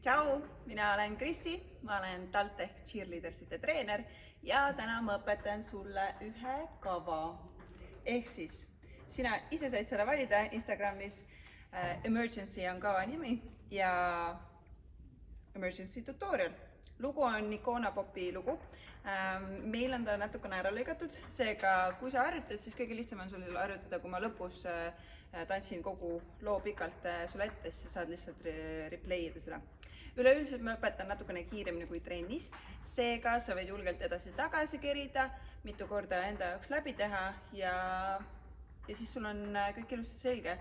Tšau, mina olen Kristi, ma olen TalTech Cheerleadersite treener ja täna ma õpetan sulle ühe kava. Ehk siis, sina ise said selle valida Instagramis, Emergency on kava nimi ja Emergency tutorial. Lugu on Icona Popi lugu. Meil on ta natukene ära lõigatud, seega kui sa harjutad, siis kõige lihtsam on sul harjutada, kui ma lõpus tantsin kogu loo pikalt sulle ette, siis saad lihtsalt replay'ida seda. Üleüldiselt ma õpetan natukene kiiremini kui trennis, seega sa võid julgelt edasi-tagasi kerida, mitu korda enda jaoks läbi teha ja siis sul on kõik ilusti selge,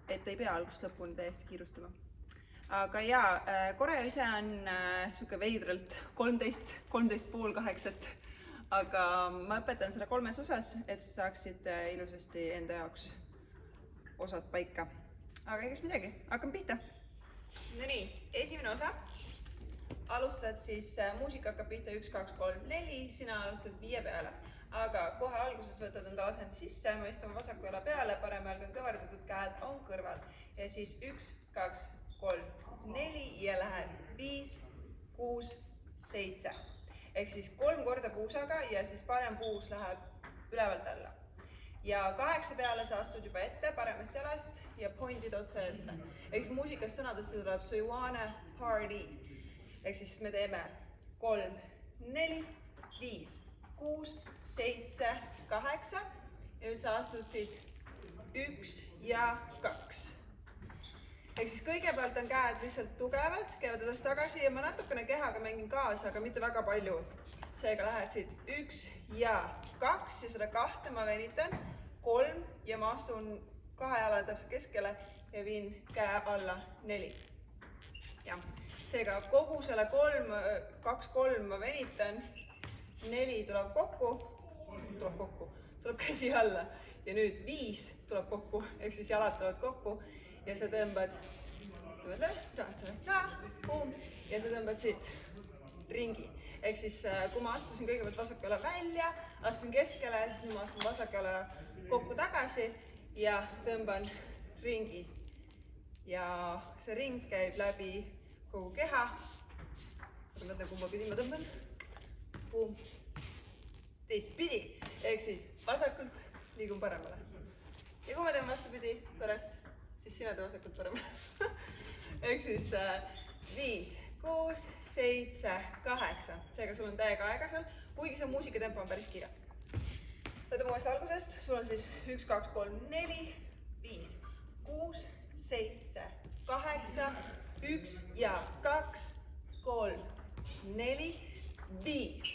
et ei pea algust lõpuni täiesti kiirustama. Aga jaa, koreo ise on siuke veidralt 13:30, aga ma õpetan seda 3 osas, et sa saaksid ilusasti enda jaoks osad paika. Aga egas midagi, hakkame pihta. No nii, esimene osa. Alustad siis, muusika hakkab pihta 1, 2, 3, 4, sina alustad 5 peale. Aga kohe alguses võtad enda asendi sisse, ma istun vasaku jala peale, parem jalg on kõverdatud, käed on kõrval. Ja siis 1, 2, 3, 4 ja lähed 5, 6, 7. Ehk siis 3 korda puusaga ja siis parem puus läheb ülevalt alla. Ja 8 peale sa astud juba ette paremast jalast ja pointid otsa ette. Ehk siis muusikas sõnadesse tuleb so you wanna party. Ehk siis me teeme 3, 4, 5, 6, 7, 8 ja nüüd sa astud siit 1 ja 2. Ehk siis kõigepealt on käed lihtsalt tugevalt, käivad edasi tagasi ja ma natukene kehaga mängin kaasa, aga mitte väga palju. Seega lähed siit 1 ja 2 ja seda 2 ma venitan, 3 ja ma astun 2 jala täpselt keskele ja viin käe alla 4. Ja, seega kogu selle 2, 3 ma venitan, 4 tuleb kokku, tuleb käsi alla ja nüüd 5 tuleb kokku, ehk siis jalad tulevad kokku. Ja sa tõmbad ja sa tõmbad siit ringi. Ehk siis kui ma astusin kõigepealt vasaku jala välja, astun keskele, siis nüüd ma astun vasaku jala kokku tagasi ja tõmban ringi. Ja see ring käib läbi kogu keha. Ma mõtlen, kumba pidi ma tõmban. Teistpidi. Ehk siis vasakult liigun paremale. Ja kui ma teen vastupidi pärast, siis sina tee vasakult paremale. Ehk siis 5, 6, 7, 8. Seega sul on täiega aega seal, kuigi see muusikatempo on päris kiire. Võtame uuesti algusest. Sul on siis 1, 2, 3, 4, 5, 6, 7, 8, 1 ja 2, 3, 4, 5,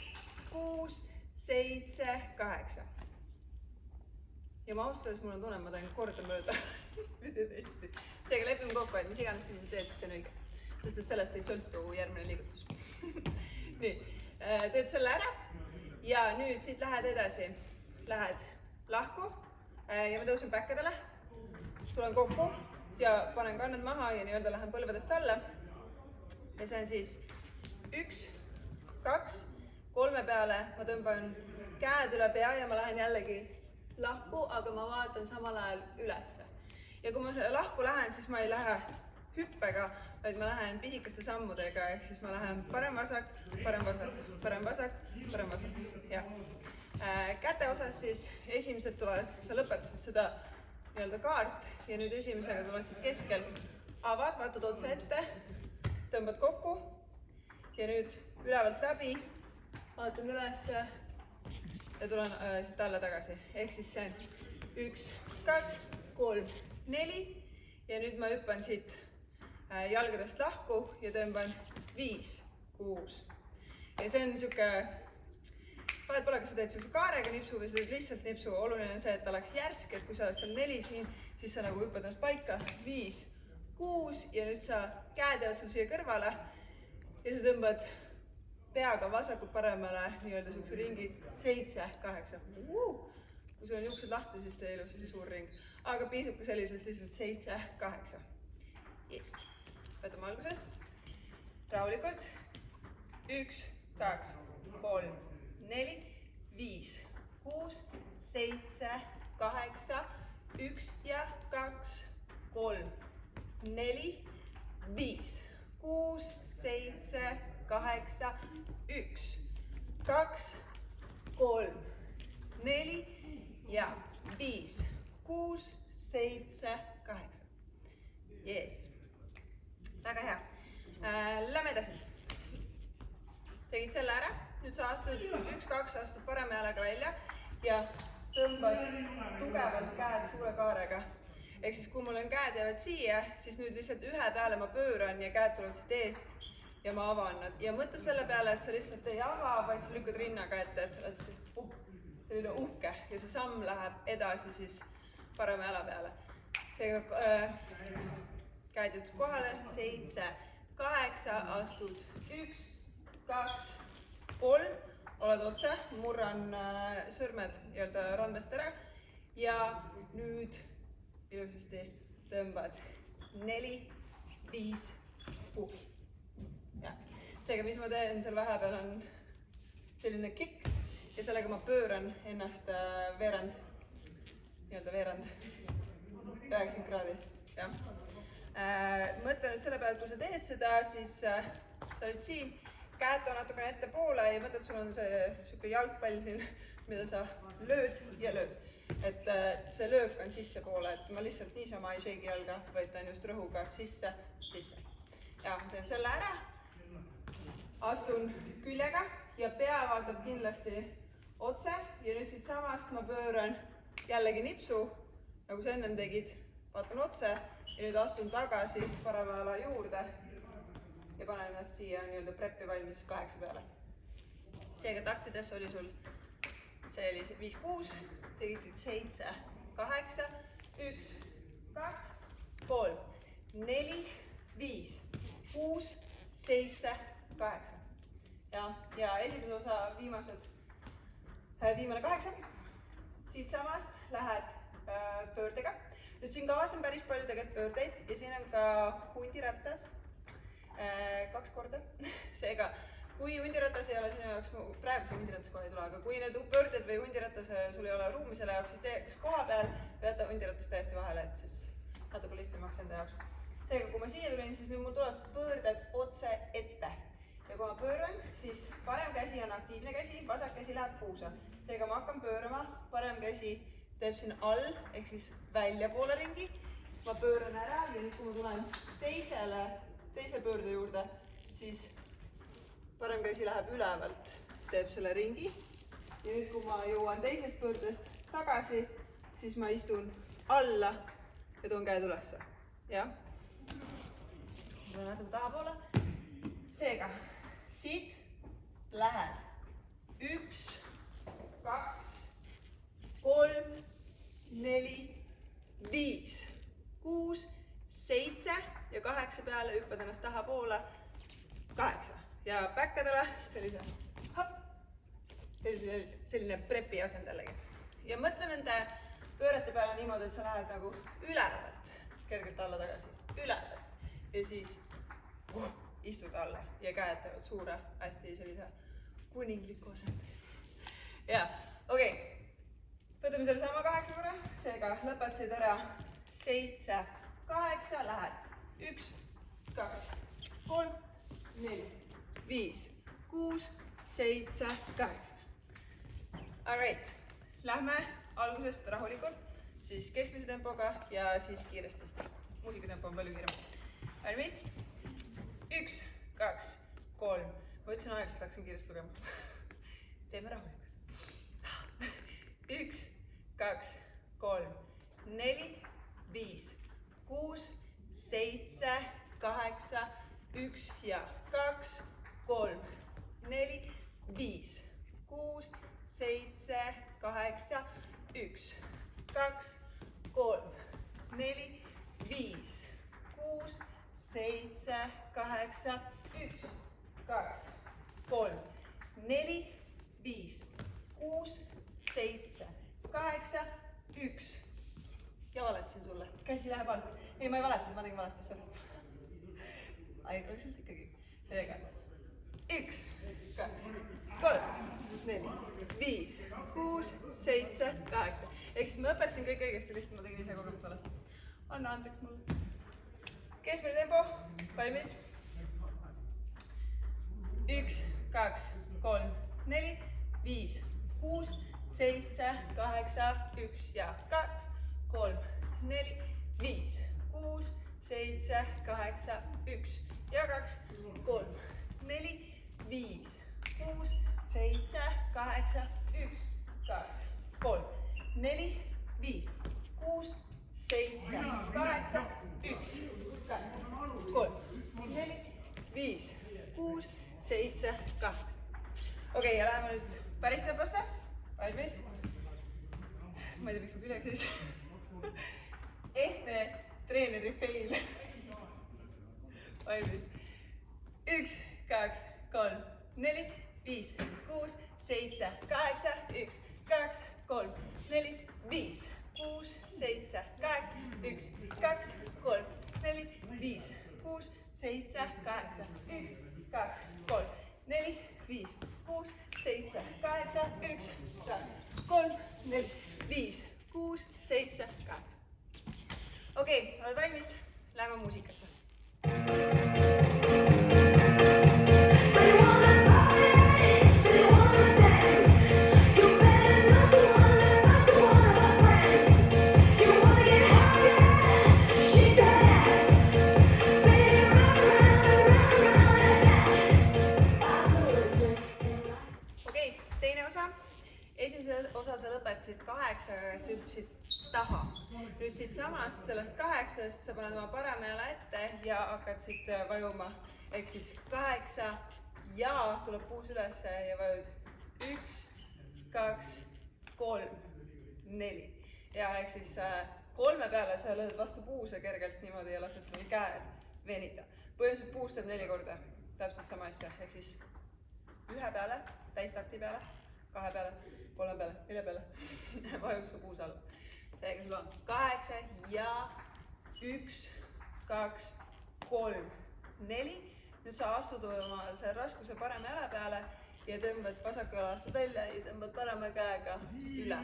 6, 7, 8. Ja ma austades mul on tunne, ma teen korda mööda. Seega lepime kokku, et mis iganes pidi sa teed, see on õige. Sest et sellest ei sõltu järgmine liigutus. Nii, teed selle ära ja nüüd siit lähed edasi. Lähed lahku ja ma tõusen päkkadele. Tulen kokku ja panen kannad maha ja nii-öelda lähen põlvedest alla. Ja see on siis 1, 2, 3 peale. Ma tõmban käed üle pea ja ma lähen jällegi lahku, aga ma vaatan samal ajal ülesse. Ja kui ma lahku lähen, siis ma ei lähe hüppega, vaid ma lähen pisikaste sammudega, ehk siis ma lähen parem-vasak, parem-vasak, parem-vasak, parem-vasak. Ja. Käte osas siis esimesed tulevad, sa lõpetasid seda nii-öelda kaart ja nüüd esimesega tuled siit keskel, avad, vaatad otsa ette, tõmbad kokku ja nüüd ülevalt läbi, vaatan ülesse ja tulen siit alla tagasi. Ehk siis see on 1, 2, 3, 4 ja nüüd ma hüppan siit jalgadest lahku ja tõmban 5, 6. Ja see on niisugune, vahet pole, kas sa teed kaarega nipsu või sa teed lihtsalt nipsu. Oluline on see, et ta oleks järsk, et kui sa oled seal 4 siin, siis sa nagu hüppad ennast paika 5, 6 ja nüüd sa käed jäävad sul siia kõrvale ja sa tõmbad peaga vasakult paremale nii-öelda niisuguse ringi 7, 8. Kui sul on juuksed lahti, siis tee ilusti suur ring. Aga piisab ka sellisest lihtsalt 7, 8. Yes. Võtame algusest. Rahulikult. 1, 2, 3, 4, 5, 6, 7, 8, 1 ja 2, 3, 4, 5, 8, 1, 2, 3, 4, ja 5, 6, 7, 8. Yes. Väga hea. Lähme edasi. Tegid selle ära. Nüüd sa astud 1, 2, astud parema jalaga välja ja tõmbad tugevalt käed suure kaarega. Ehk siis kui mul on käed jäävad siia, siis nüüd lihtsalt ühe peale ma pööran ja käed tulevad siit eest ja ma avan nad. Ja mõtle selle peale, et sa lihtsalt ei ava, vaid sa lükkad rinnaga ette, et sa oled selline uhke ja see samm läheb edasi siis parema jala peale. Seega käed jõudsid kohale, 7, 8, astud 1, 2, 3, oled otse, murran sõrmed randest ära ja nüüd ilusasti tõmbad 4, 5, 6. Seega, mis ma teen seal vahepeal on selline kikk ja sellega ma pööran ennast veerand 90 kraadi. Mõtle nüüd selle peale, et kui sa teed seda, siis sa olid siin, käed on natukene ettepoole ja mõtled, sul on see jalgpall siin, mida sa lööd ja lööd. Et see löök on sissepoole, et ma lihtsalt niisama ei shake'i jalga, vaid teen just rõhuga sisse, sisse. Ja teen selle ära, astun küljega ja pea vaatab kindlasti otse ja nüüd siit samast ma pööran jällegi nipsu, nagu sa ennem tegid, vaatan otse ja nüüd astun tagasi parema jala juurde ja panen ennast siia nii-öelda preppi valmis 8 peale. Seega taktides oli sul, see oli 5, 6, tegid siit 7, 8, 1, 2, 3, 4, 5, 6, 7, 8. Ja esimese osa viimane 8. Siit samast lähed pöördega. Nüüd siin kavas on päris palju tegelikult pöördeid ja siin on ka hundiratas 2 korda. Seega, kui hundiratas ei ole sinu jaoks, praegu see hundiratas kohe ei tule, aga kui need pöörded või hundiratas sul ei ole ruumi selle jaoks, siis teeks koha peal peate hundiratas täiesti vahele, et siis natuke lihtsamaks enda jaoks. Seega, kui ma siia tulin, siis nüüd mul tuleb pöörded otse ette. Ja kui ma pööran, siis parem käsi on aktiivne käsi, vasak käsi läheb puusa. Seega ma hakkan pöörama, parem käsi teeb siin all, ehk siis välja poole ringi. Ma pööran ära ja nüüd kui ma tulen teise pöörde juurde, siis parem käsi läheb ülevalt, teeb selle ringi. Ja nüüd kui ma jõuan teisest pöördest tagasi, siis ma istun alla ja toon käed ülesse. Ja? Tulen natuke tahapoole. Seega, siit lähed 1, 2, 3, 4, 5, 6, 7 ja 8 peale hüppad ennast tahapoole 8 ja päkkadele sellise hopp, selline prepi asend jällegi. Ja mõtle nende pöörete peale niimoodi, et sa lähed nagu ülevalt, kergelt alla tagasi, ülevalt ja siis istud alla ja käed teevad suure, hästi sellise kuningliku asende. Ja, okei. Võtame selle sama 8 korra, seega lõpetasid ära 7, 8, lähed 1, 2, 3, 4, 5, 6, 7, 8. Alright, lähme algusest rahulikult, siis keskmise tempoga ja siis kiiresti. Muusikatempo on palju kiirem. Valmis? 1, 2, 3. Ma ütlesin aeglaselt, hakkasin kiiresti lugema. Teeme rahulikult. 1, 2, 3, 4, 5, 6, 7, 8, 1 ja 2, 3, 4, 5, 6, 7, 8, 1, 2, 3, 4, 5, 6, 7, 8, 1, 2, 3, 4, 5, 6, 7, 8, 1. Ja valetasin sulle. Käsi läheb all. Ei, ma ei valetanud, ma tegin valesti sulle. Aeglaselt ikkagi. Seega. 1, 2, 3, 4, 5, 6, 7, 8. Ehk siis ma õpetasin kõik õigesti, lihtsalt ma tegin ise kogemust valesti. Anna andeks mulle. Keskmine tempo. Valmis. 1, 2, 3, 4, 5, 6, 7, 8, 1 ja 2, 3, 4, 5, 6, 7, 8, 1 ja 2, 3, 4, 5, 6, 7, 8, 1, 2, 3, 4, 5, 6, 7, 8, 1, 2, 3, 4, 5, 6, 7, 8. Okei, ja läheme nüüd päris temposse. Valmis? Ma ei tea, miks ma küleks siis. Ehtne treeneri fail. Valmis? 1, 2, 3, 4, 5, 6, 7, 8, 1, 2, 3, 4, 5, 6, 7, 8, 1, 2, 3, 4, 5, 6, 7, 8, 1, 2, 3, 4, 5, 6, 7, 8, 1, 2, 3, 4, 5, 6, 7, 8. Okei, oled valmis? Läheme muusikasse. Osa sa lõpetasid 8, sa hüppasid taha. Nüüd siit samast sellest 8-st sa paned oma parema jala ette ja hakkad siit vajuma. Ehk siis 8 ja tuleb puus ülesse ja vajud 1, 2, 3, 4. Ja ehk siis 3 peale sa lööd vastu puuse kergelt niimoodi ja lased selle käed venida. Põhimõtteliselt puus teeb 4 korda. Täpselt sama asja. Ehk siis 1 peale, täistakti peale, 2 peale, 3 peale, 4 peale, vajub su puus alla. Seega sul on 8 ja 1, 2, 3, 4. Nüüd sa astud oma raskuse parema jala peale ja tõmbad vasaku jala astud välja ja tõmbad parema käega üle.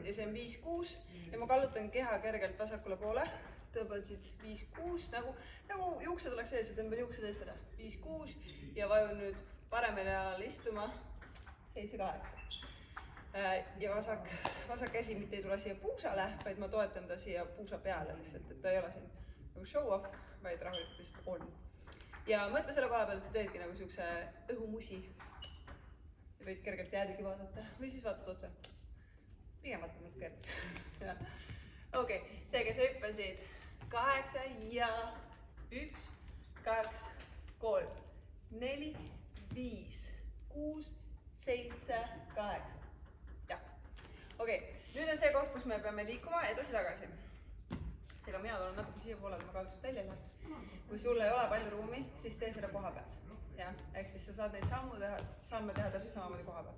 Ja see on 5, 6 ja ma kallutan keha kergelt vasakule poole. Tõmbad siit 5, 6 nagu juuksed oleks ees ja tõmbad juuksed eest ära. 5, 6 ja vajun nüüd paremale jalale istuma 7, 8. Ja vasak käsi mitte ei tule siia puusale, vaid ma toetan ta siia puusa peale lihtsalt, et ta ei ole siin nagu show off, vaid rahulikult lihtsalt on. Ja mõtle selle koha peal, et sa teedki nagu siukse õhumusi. Ja võid kergelt jäädigi vaadata või siis vaatad otsa. Pigem vaatad natuke enne. Okei, seega sa hüppasid 8 ja 1, 2, 3, 4, 5, 6, 7, 8. Okei, nüüd on see koht, kus me peame liikuma edasi-tagasi. Seega mina tulen natuke siia poole, et ma kaldust välja ei läheks. Kui sul ei ole palju ruumi, siis tee seda koha peal. Ehk siis sa saad neid samme teha täpselt samamoodi koha peal.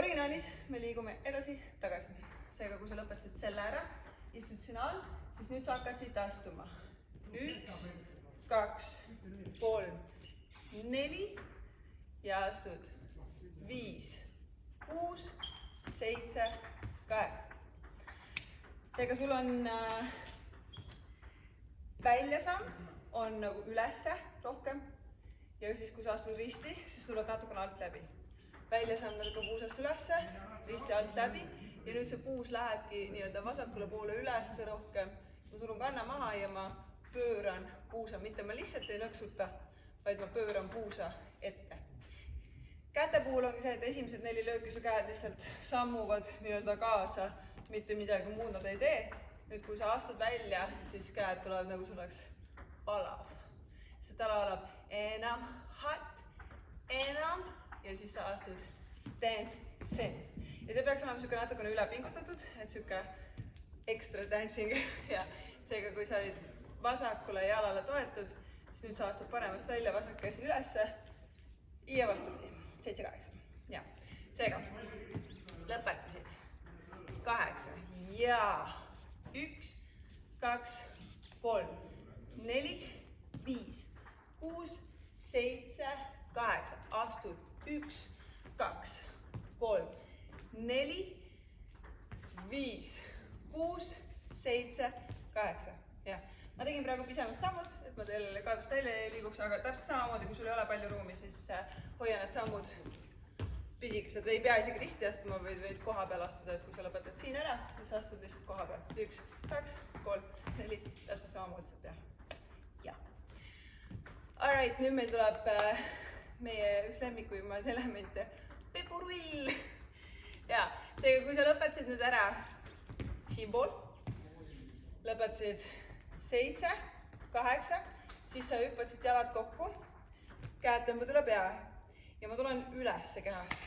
Originaalis me liigume edasi-tagasi. Seega, kui sa lõpetasid selle ära, istud sinna all, siis nüüd sa hakkad siit astuma. 1, 2, 3, 4 ja astud 5, 6, 7, 8. Seega sul on väljasamm on nagu ülesse rohkem ja siis kui sa astud risti, siis tuled natukene alt läbi. Väljasamm natuke puusast ülesse, risti alt läbi ja nüüd see puus lähebki nii-öelda vasakule poole ülesse rohkem. Ma surun kanna maha ja ma pööran puusa, mitte ma lihtsalt ei lõksuta, vaid ma pööran puusa ette. Käte puhul ongi see, et esimesed 4 lööki su käed lihtsalt sammuvad nii-öelda kaasa, mitte midagi muud nad ei tee. Nüüd kui sa astud välja, siis käed tulevad nagu sul oleks palav. See tala alab enam, hat, enam ja siis sa astud dancing. Ja see peaks olema siuke natukene üle pingutatud, et siuke ekstra dancing. Ja seega kui sa olid vasakule jalale toetud, siis nüüd sa astud paremast välja, vasak käsi ülesse ja vastupidi. 7, 8. Ja. Seega, lõpetasid 8 ja 1, 2, 3, 4, 5, 6, 7, 8. Astud 1, 2, 3, 4, 5, 6, 7, 8. Ja. ma tegin praegu pisemad sammud, et ma teil kaadrist välja ei liiguks, aga täpselt samamoodi, kui sul ei ole palju ruumi, siis hoia need sammud pisikesed, ei pea isegi risti astuma, võid koha peal astuda, et kui sa lõpetad siin ära, siis astud lihtsalt koha peal. 1, 2, 3, 4, täpselt samamoodi saab teha. jah. Alright, nüüd meil tuleb meie üks lemmikumaid elemente, pepurull. ja, seega kui sa lõpetasid nüüd ära siinpool, lõpetasid 7, 8, siis sa hüppad siit jalad kokku, käed tõmbad üle pea ja ma tulen ülesse kehast.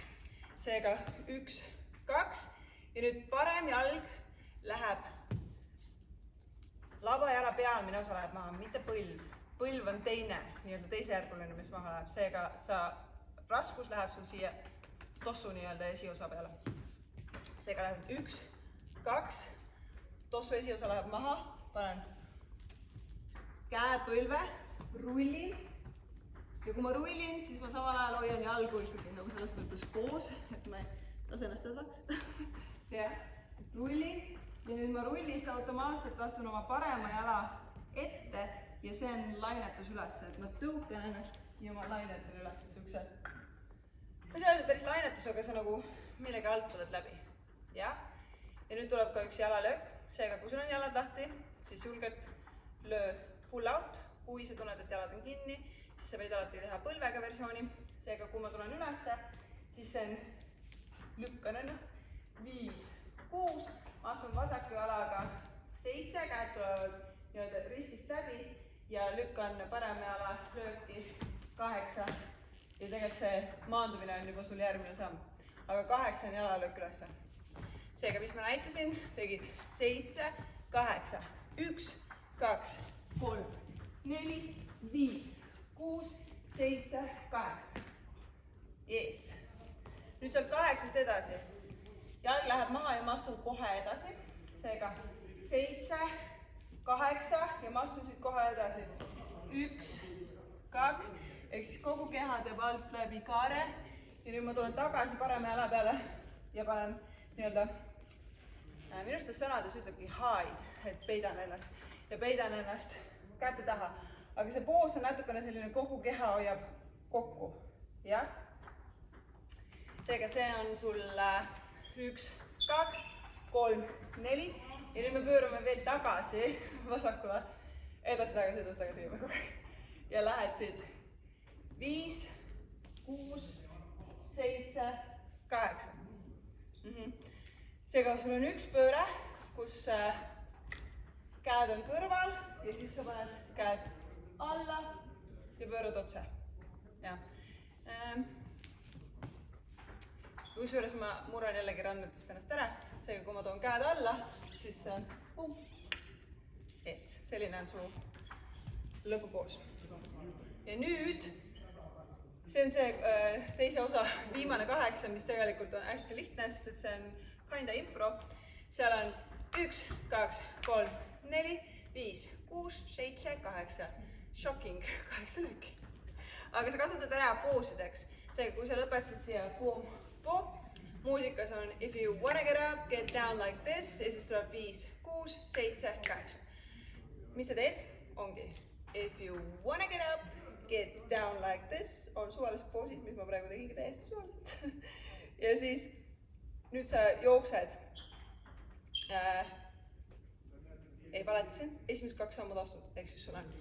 seega 1, 2 ja nüüd parem jalg läheb, labajala pealmine osa läheb maha, mitte põlv. põlv on teine, nii-öelda teisejärguline, mis maha läheb, seega raskus läheb sul siia tossu nii-öelda esiosa peale. seega läheb 1, 2, tossu esiosa läheb maha, panen käe põlve, rullin ja kui ma rullin, siis ma samal ajal hoian jalgu ikkagi nagu selles mõttes koos, et ma ei lase ennast tõsaks. ja rullin ja nüüd ma rullist automaatselt astun oma parema jala ette ja see on lainetus üles, et ma tõukan ennast ja ma lainetan üles siukse. ma ei saa öelda päris lainetus, aga sa nagu millegi alt tuled läbi. jah, ja nüüd tuleb ka üks jalalöök, seega kui sul on jalad lahti, siis julgelt löö full out, kui sa tunned, et jalad on kinni, siis sa võid alati teha põlvega versiooni. seega kui ma tulen ülesse, siis lükkan ennast 5, 6, asun vasaku jalaga 7, käed tulevad nii-öelda ristist läbi ja lükkan parema jala lööki 8 ja tegelikult see maandumine on juba sul järgmine samm, aga 8 on jalalöök ülesse. seega, mis ma näitasin, tegid 7, 8, 1, 2, 3, 4, 5, 6, 7, 8. Yes. nüüd sealt 8-st edasi. jalg läheb maha ja ma astun kohe edasi. seega 7, 8 ja ma astun siit kohe edasi. 1, 2, ehk siis kogu keha teeb alt läbi kaare. ja nüüd ma tulen tagasi parema jala peale ja panen nii-öelda, minu arust sõnades ütlebki hide, et peidan ennast ja peidan ennast käte taha. aga see poos on natukene selline, kogu keha hoiab kokku, jah? seega see on sul 1, 2, 3, 4 ja nüüd me pöörame veel tagasi vasakule, edasi-tagasi kogu aeg. ja lähed siit 5, 6, 7, 8. seega sul on üks pööre, kus käed on kõrval ja siis sa paned käed alla ja pöörad otse. kusjuures ma murran jällegi randmetest ennast ära, seega kui ma toon käed alla, siis see on yes, selline on su lõpupoos. ja nüüd see on see teise osa, viimane 8, mis tegelikult on hästi lihtne, sest et see on kinda impro. seal on 1, 2, 3, 4, 5, 6, 7, 8. Shocking, 8 lööki. aga sa kasutad ära poosideks. seega, kui sa lõpetasid siia muusikas on if you wanna get up, get down like this ja siis tuleb 5, 6, 7, 8. mis sa teed? ongi if you wanna get up, get down like this on suvalised poosid, mis ma praegu tegingi täiesti suvaliselt. ja siis nüüd sa jooksed. ei valetasin, esimesed 2 sammud astud, ehk siis sul on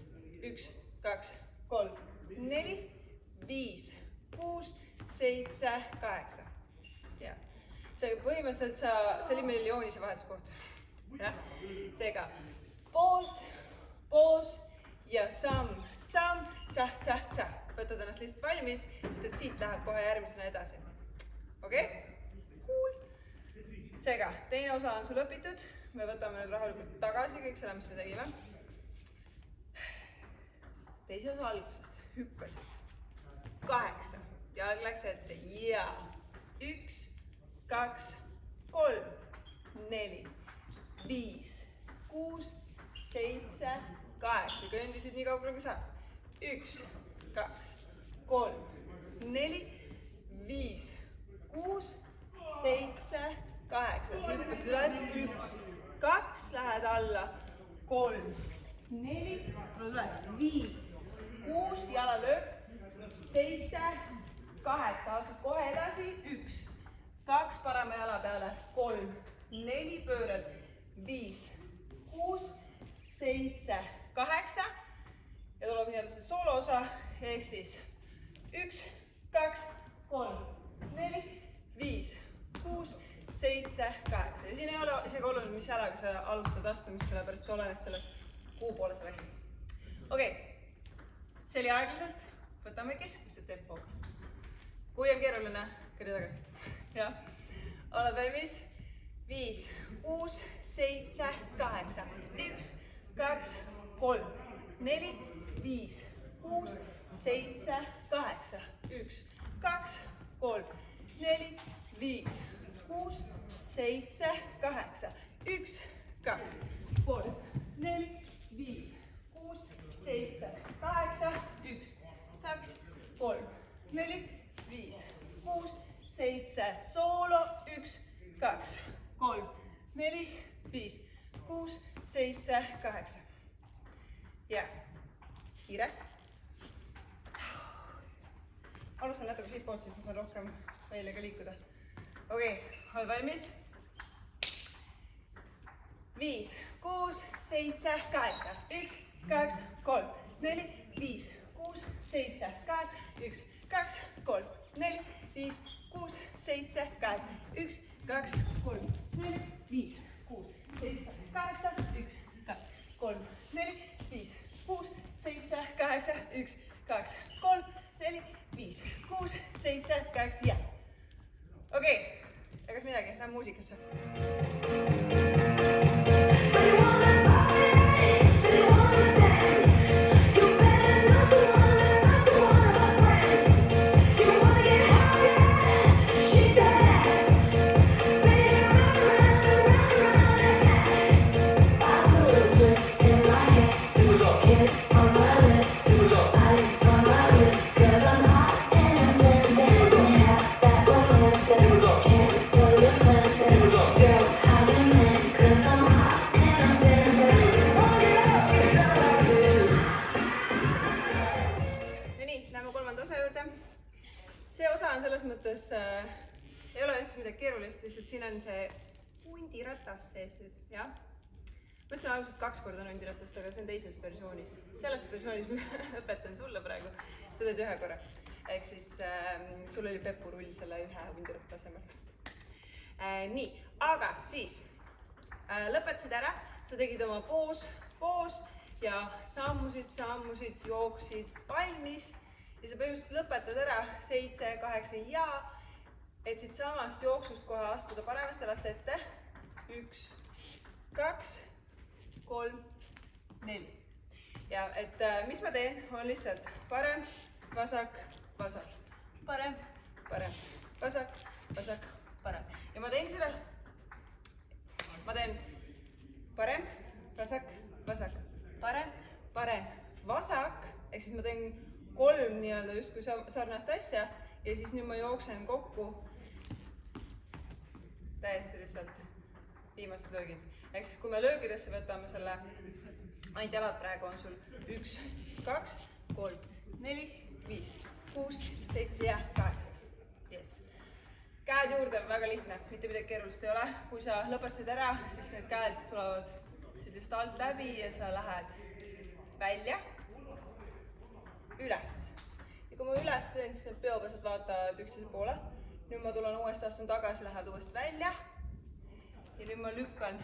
1, 2, 3, 4, 5, 6, 7, 8. jah, seega põhimõtteliselt see oli meil joonise vahetuskoht. jah, seega poos ja samm, tsah. võtad ennast lihtsalt valmis, sest et siit läheb kohe järgmisena edasi. okei? Cool. seega, teine osa on sul õpitud. me võtame nüüd rahulikult tagasi kõik selle, mis me tegime. teise osa algusest hüppasid 8, jalg läks ette ja 1, 2, 3, 4, 5, 6, 7, 8 ja kõndisid nii kaugele kui saab. 1, 2, 3, 4, 5, 6, 7, 8. hüppasid üles, 1, 2, lähed alla, 3, 4, tuled üles, 5, 6, jalalöök, 7, 8, astud kohe edasi, 1, 2, parema jala peale, 3, 4, pöörad, 5, 6, 7, 8 ja tuleb nii-öelda see sooloosa, ehk siis 1, 2, 3, 4, 5, 6, 7, 8 ja siin ei ole isegi oluline, mis jalaga sa alustad astumist, sellepärast see oleneb sellest, kuhu poole sa läksid. Okei, see oli aeglaselt, võtame keskmise tempoga. Kui on keeruline, kõrge tagasi. Jah, oled valmis? 5, 6, 7, 8, 1, 2, 3, 4, 5, 6, 7, 8, 1, 2, 3, 4, 5, 6, 7, 8, 1, 2, 3, 4, 5, 6, 7, 8, 1, 2, 3, 4, 5, 6, 7, soolo, 1, 2, 3, 4, 5, 6, 7, 8. Ja, kiire. Alustan natuke siitpoolt, siis ma saan rohkem välja ka liikuda. Okei, oled valmis? 5, 6, 7, 8, 1, 2, 3, 4, 5, 6, 7, 8, 1, 2, 3, 4, 5, 6, 7, 8, 1, 2, 3, 4, 5, 6, 7, 8, 1, 2, 3, 4, 5, 6, 7, 8, 1, 2, 3, 4, 5, 6, 7, 8 ja. Okei, egas midagi, lähme muusikasse. See osa on selles mõttes, ei ole üldse midagi keerulist, lihtsalt siin on see hundiratas sees nüüd, jah. Ma ütlen alguselt 2 korda hundiratast, aga see on teises versioonis. Selles versioonis ma õpetan sulle praegu, sa teed 1 korra. Ehk siis sul oli pepurull selle 1 hundiratta asemel. Nii, aga siis lõpetasid ära, sa tegid oma poos ja sammusid, jooksid valmis. Ja sa põhimõtteliselt lõpetad ära 7, 8 ja, et siit samast jooksust kohe astuda paremast jalast ette. 1, 2, 3, 4. Ja et mis ma teen, on lihtsalt parem, vasak, vasak, parem, vasak, vasak, parem. Ja ma teen seda, ma teen parem, vasak, vasak, parem, vasak, ehk siis ma teen 3 nii-öelda justkui sarnast asja ja siis nüüd ma jooksen kokku täiesti lihtsalt viimased löögid. Ehk siis kui me löögidesse võtame selle, ainult jalad praegu on sul 1, 2, 3, 4, 5, 6, 7 ja 8. Yes. Käed juurde on väga lihtne, mitte midagi keerulist ei ole. Kui sa lõpetasid ära, siis need käed tulevad sellist alt läbi ja sa lähed välja. Üles. Ja kui ma üles teen, siis need peopesad vaatavad üksteise poole. Nüüd ma tulen uuesti, astun tagasi, lähed uuesti välja. Ja nüüd ma lükkan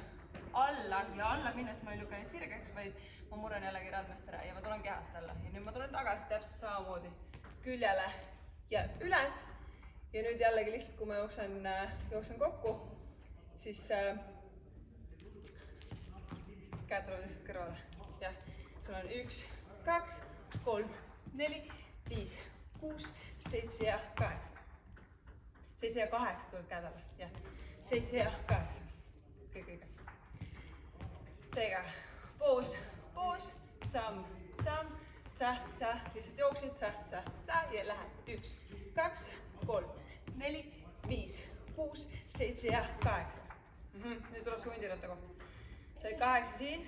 alla ja alla minnes ma ei lükka neid sirgeks, vaid ma murran jällegi radmest ära ja ma tulen kehast alla. Ja nüüd ma tulen tagasi täpselt samamoodi küljele ja üles. Ja nüüd jällegi lihtsalt, kui ma jooksen kokku, siis käed tulevad lihtsalt kõrvale. Jah, sul on 1, 2, 3, 4, 5, 6, 7 ja 8. 7 ja 8 tulevad käed alla, jah. 7 ja 8. Kõik. Seega, poos, samm, lihtsalt jooksid, ja lähed. 1, 2, 3, 4, 5, 6, 7 ja 8. Nüüd tuleb see hundiratta koht. Sai 8 siin.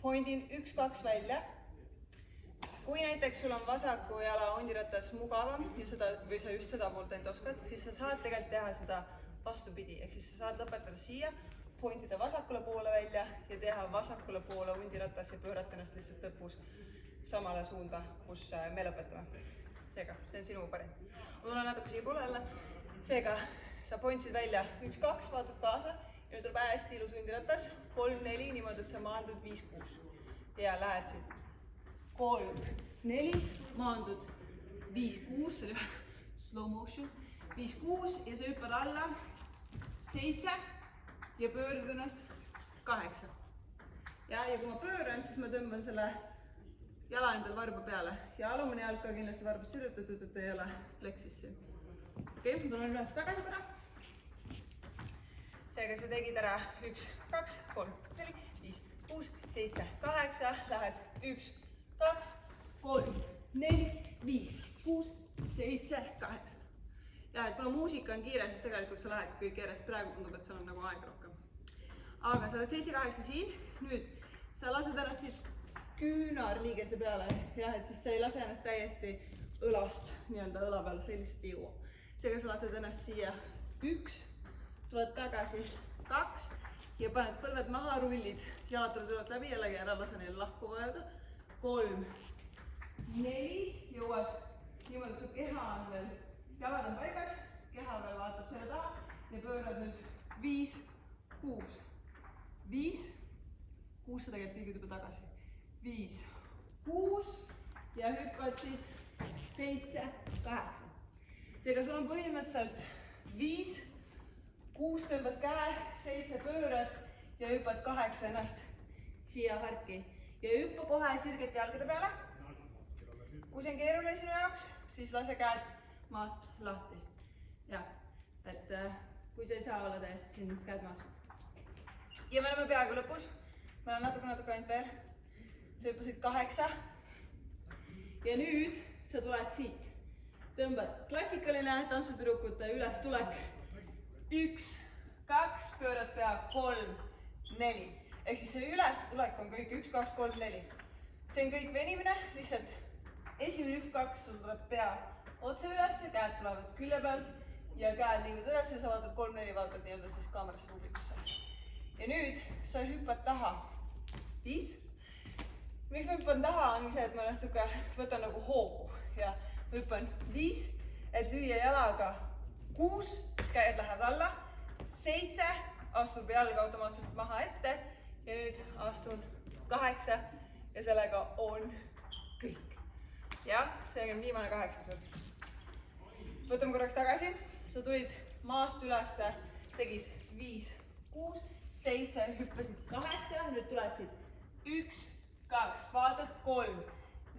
pointin 1-2 välja. Kui näiteks sul on vasaku jala hundiratas mugavam ja seda, või sa just seda poolt ainult oskad, siis sa saad tegelikult teha seda vastupidi. Ehk siis sa saad lõpetada siia, pointida vasakule poole välja ja teha vasakule poole hundiratas ja pöörata ennast lihtsalt lõpus samale suunda, kus me lõpetame. Seega, see on sinu parim. Ma tulen natuke siia poole jälle. Seega, sa pointsid välja 1-2, vaatad kaasa ja nüüd tuleb hästi ilus hundiratas. 3-4, niimoodi, et sa maandud 5-6. Ja lähed siit. 3-4, maandud 5-6, see oli väga slow motion. 5-6 ja sa hüppad alla 7 ja pöörad ennast 8. Ja kui ma pööran, siis ma tõmban selle jala endal varba peale ja alumine jalg ka kindlasti varbast sirjutatud, et ei ole flexis siin. Okei, ma tulen üles tagasi korra. Seega sa tegid ära 1, 2, 3, 4, 5, 6, 7, 8, lähed 1, 2, 3, 4, 5, 6, 7, 8. Ja kuna muusika on kiire, siis tegelikult sa lähed kõik järjest, praegu tundub, et seal on nagu aega rohkem. Aga sa oled 7-8 siin, nüüd sa lased ennast siit küünarliigese peale, jah, et siis sa ei lase ennast täiesti õlast nii-öelda õla peale, sa lihtsalt ei jõua. Seega sa lased ennast siia 1, tuled tagasi 2 ja paned põlved maha, rullid, jalad tulevad läbi, jällegi ära lase neil lahku vajuda. 3, 4, jõuad niimoodi, et su keha on veel, jalad on paigas, keha veel vaatab selle taha ja pöörad nüüd 5, 6, 5, 6 sa tegelikult liigud juba tagasi. 5, 6 ja hüppad siit 7, 8. Seega sul on põhimõtteliselt 5, 6 tõmbad käe, 7 pöörad ja hüppad 8 ennast siia harki. Ja hüppa kohe sirgete jalgade peale. Kui see on keeruline sinu jaoks, siis lase käed maast lahti. Ja, et kui sa ei saa olla täiesti siin käed maas. Ja me oleme peaaegu lõpus. Me oleme natuke ainult veel. Sa hüppasid 8 ja nüüd sa tuled siit, tõmbad klassikaline tantsutüdrukute üles tulek, 1, 2, pöörad pea, 3, 4, ehk siis see üles tulek on kõik 1, 2, 3, 4, see on kõik venimine, lihtsalt esimene 1, 2, sul tuleb pea otse üles ja käed tulevad külje pealt ja käed liiguvad üles ja sa vaatad 3, 4, vaatad nii-öelda siis kaamerasse publikusse. Ja nüüd sa hüppad taha 5. Miks ma hüppan taha, ongi see, et ma natuke võtan nagu hoogu ja hüppan 5, et lüüa jalaga 6, käed lähevad alla, 7, astub jalg automaatselt maha ette ja nüüd astun 8 ja sellega on kõik. Ja see on viimane 8 sul. Võtame korraks tagasi, sa tulid maast ülesse, tegid 5, 6, 7, hüppasid 8, nüüd tuled siit 1, 2, vaatad 3,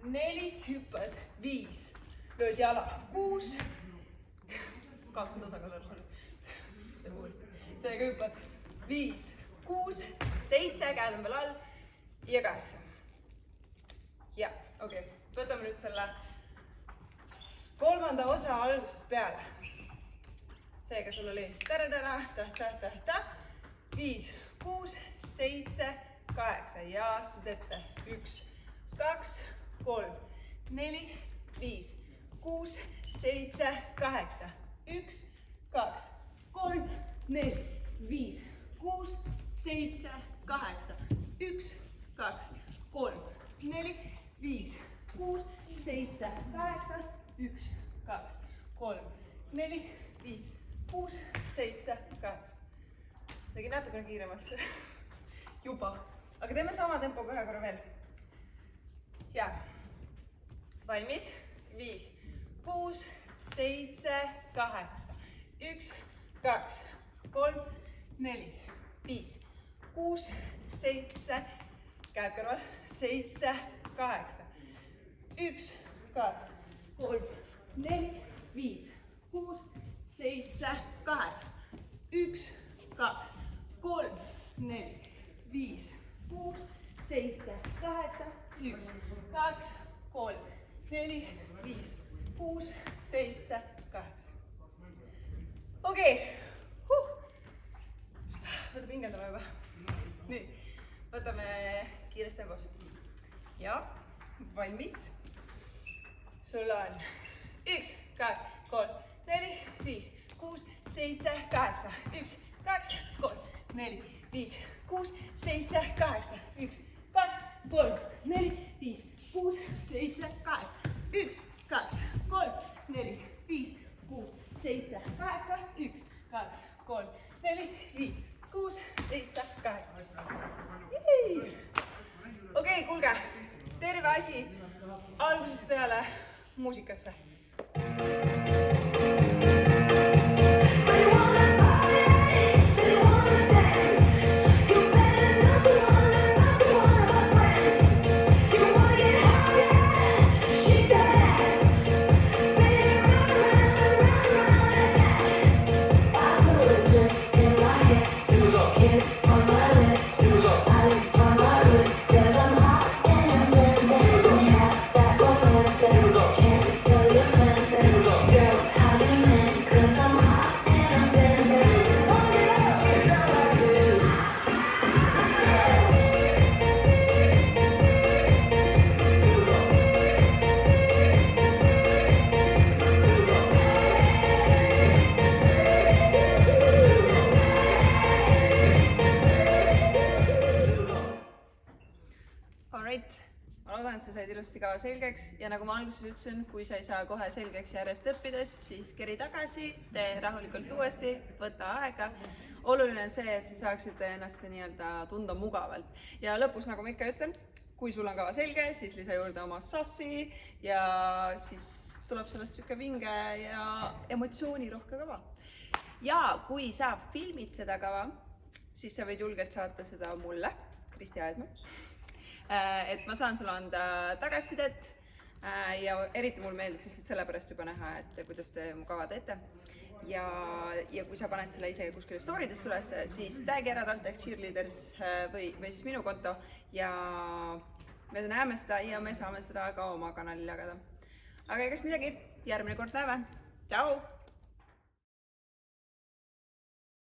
4, hüppad 5, lööd jala 6, kaotsin tasakaalu, see on uuesti, seega hüppad 5, 6, 7, käed on veel all ja 8. Ja, okei, võtame nüüd selle kolmanda osa algusest peale. Seega sul oli tere-tere, täh-täh-täh-täh, 5, 6, 7, 8 ja astud ette 1, 2, 3, 4, 5, 6, 7, 8, 1, 2, 3, 4, 5, 6, 7, 8, 1, 2, 3, 4, 5, 6, 7, 8, 1, 2, 3, 4, 5, 6, 7, 8. Tegin natukene kiiremalt juba. Aga teeme sama tempoga ühe korra veel. Ja. Valmis. 5, 6, 7, 8. 1, 2, 3, 4, 5, 6, 7. Käed kõrval. 7, 8. 1, 2, 3, 4, 5, 6, 7, 8. 1, 2, 3, 4, 5, 6, 7, 8, 1, 2, 3, 4, 5, 6, 7, 8. Okei. Võta pingendama juba. Nii. Võtame kiires tempos. Ja valmis. Sul on 1, 2, 3, 4, 5, 6, 7, 8. 1, 2, 3, 4, 5, 6, 7, 8. 1, 2, 3, 4, 5, 6, 7, 8. 1, 2, 3, 4, 5, 6, 7, 8. 1, 2, 3, 4, 5, 6, 7, 8. Okei, kuulge, terve asi algusest peale muusikasse. Ma loodan, et sa said ilusti kava selgeks ja nagu ma alguses ütlesin, kui sa ei saa kohe selgeks järjest õppides, siis keri tagasi, tee rahulikult uuesti, võta aega. Oluline on see, et sa saaksid ennast nii-öelda tunda mugavalt. Ja lõpus, nagu ma ikka ütlen, kui sul on kava selge, siis lisa juurde oma sassi ja siis tuleb sellest siuke vinge ja emotsioonirohke kava. Ja kui sa filmid seda kava, siis sa võid julgelt saata seda mulle, Kristi Aedma. Et ma saan sulle anda tagasisidet ja eriti mul meeldiks lihtsalt sellepärast juba näha, et kuidas te mu kava teete. Ja kui sa paned selle ise kuskile story'desse üles, siis tag'i ära TalTech Cheerleaders või siis minu konto ja me näeme seda ja me saame seda ka oma kanalil jagada. Aga egas midagi, järgmine kord näeme. Tšau!